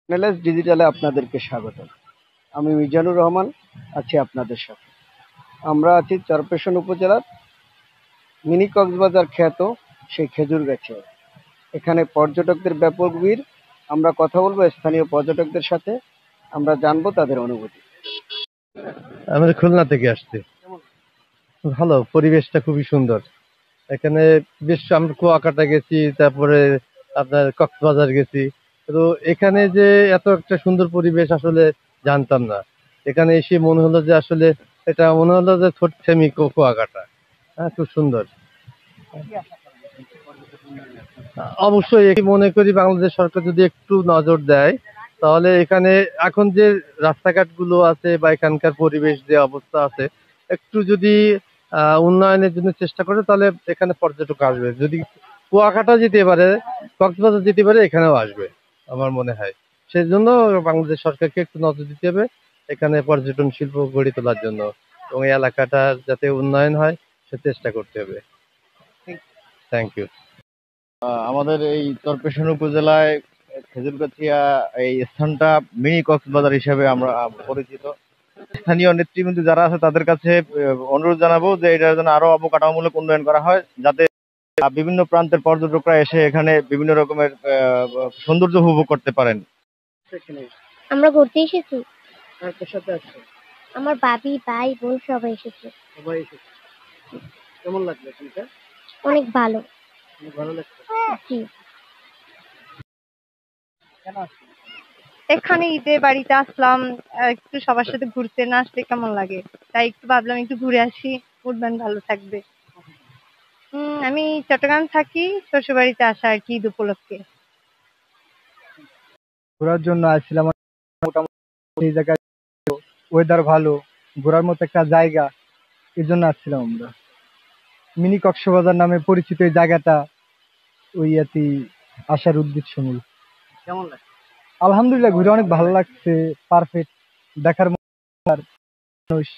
প্যানেলেস ডিজিটালে আপনাদেরকে স্বাগত। আমি মিজানুর রহমান আছি আপনাদের সাথে। আমরা আছি চরপেশন উপজেলার মিনি কক্সবাজার খ্যাত সেই খেজুরগাছি। এখানে পর্যটকদের ব্যাপক ভিড়। আমরা কথা বলবো স্থানীয় পর্যটকদের সাথে, আমরা জানবো তাদের অনুভূতি। আমাদের খুলনা থেকে আসছে। ভালো, পরিবেশটা খুবই সুন্দর। এখানে বেশ আমরা কুয়াকাটা গেছি, তারপরে আপনার কক্সবাজার গেছি। তো এখানে যে এত একটা সুন্দর পরিবেশ আসলে জানতাম না। এখানে এসে মনে হলো যে আসলে এটা মনে হলো যে ছোট সেমি কুয়াকাটা। হ্যাঁ, খুব সুন্দর। অবশ্যই এই মনে করি বাংলাদেশ সরকার যদি একটু নজর দেয়, তাহলে এখানে এখন যে রাস্তাঘাট গুলো আছে বা এখানকার পরিবেশ যে অবস্থা আছে, একটু যদি উন্নয়নের জন্য চেষ্টা করে, তাহলে এখানে পর্যটক আসবে। যদি কুয়াকাটা যেতে পারে, কক্সবাজার যেতে পারে, এখানেও আসবে আমার মনে হয়। সেই জন্য বাংলাদেশ সরকারকে একটু নজর দিতে হবে এখানে পর্যটন শিল্প গড়ে তোলার জন্য, এবং এই এলাকাটার যাতে উন্নয়ন হয় সে চেষ্টা করতে হবে। Thank you. আমাদের এই চরপেশন উপজেলায় খেজুরগাছিয়া এই স্থানটা মিনি কক্সবাজার হিসেবে আমরা পরিচিত। স্থানীয় নেতৃবৃন্দ যারা আছে তাদের কাছে অনুরোধ জানাবো যে এটার জন্য আরো অবকাঠামোমূলক উন্নয়ন করা হয়, যাতে বিভিন্ন প্রান্তের পর্যটকরা এসে এখানে বিভিন্ন রকমের সৌন্দর্য উপভোগ করতে পারেন। আমরা ঘুরতে এসেছি। কার সাথে আসছে? আমার ভাবি, ভাই, বোন সবাই এসেছে। সবাই এসেছে। কেমন লাগলো এখানটা? অনেক ভালো। অনেক ভালো লাগছে। জি। কেন আসছে? এখানে ঈদে বাড়িতে আসলাম, একটু সবার সাথে ঘুরতে না আসলে কেমন লাগে, তাই একটু ভাবলাম একটু ঘুরে আসি, উঠবেন ভালো থাকবে। আমি চট্টগ্রাম থাকি, শ্বশুর বাড়িতে আসা আর কি ঈদ উপলক্ষে। ঘোরার জন্য আসছিলাম। মোটামুটি এই জায়গায় ওয়েদার ভালো, ঘোরার মতো একটা জায়গা, এই জন্য আসছিলাম আমরা। মিনি কক্সবাজার নামে পরিচিত এই জায়গাটা ওই আতি আসার উদ্দেশ্য মূল। কেমন লাগছে? আলহামদুলিল্লাহ, ঘুরে অনেক ভালো লাগছে। পারফেক্ট, দেখার মতো মানুষ।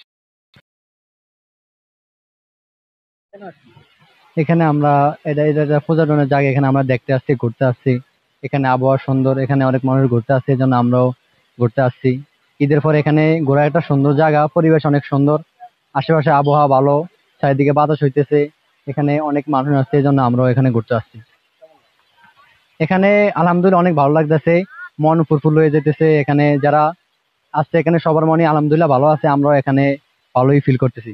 কেন আসছে? এখানে আমরা এটা এটা একটা পর্যটনের জায়গা, এখানে আমরা দেখতে আসছি, ঘুরতে আসছি। এখানে আবহাওয়া সুন্দর, এখানে অনেক মানুষ ঘুরতে আসছে, এই জন্য আমরাও ঘুরতে আসছি। ঈদের পরে এখানে ঘোরার একটা সুন্দর জায়গা, পরিবেশ অনেক সুন্দর, আশেপাশে আবহাওয়া ভালো, চারিদিকে বাতাস হইতেছে, এখানে অনেক মানুষ আসছে, এই জন্য আমরাও এখানে ঘুরতে আসছি। এখানে আলহামদুলিল্লাহ অনেক ভালো লাগতেছে, মন ফুরফুর হয়ে যেতেছে। এখানে যারা আসছে এখানে সবার মনে আলহামদুলিল্লাহ ভালো আছে, আমরাও এখানে ভালোই ফিল করতেছি।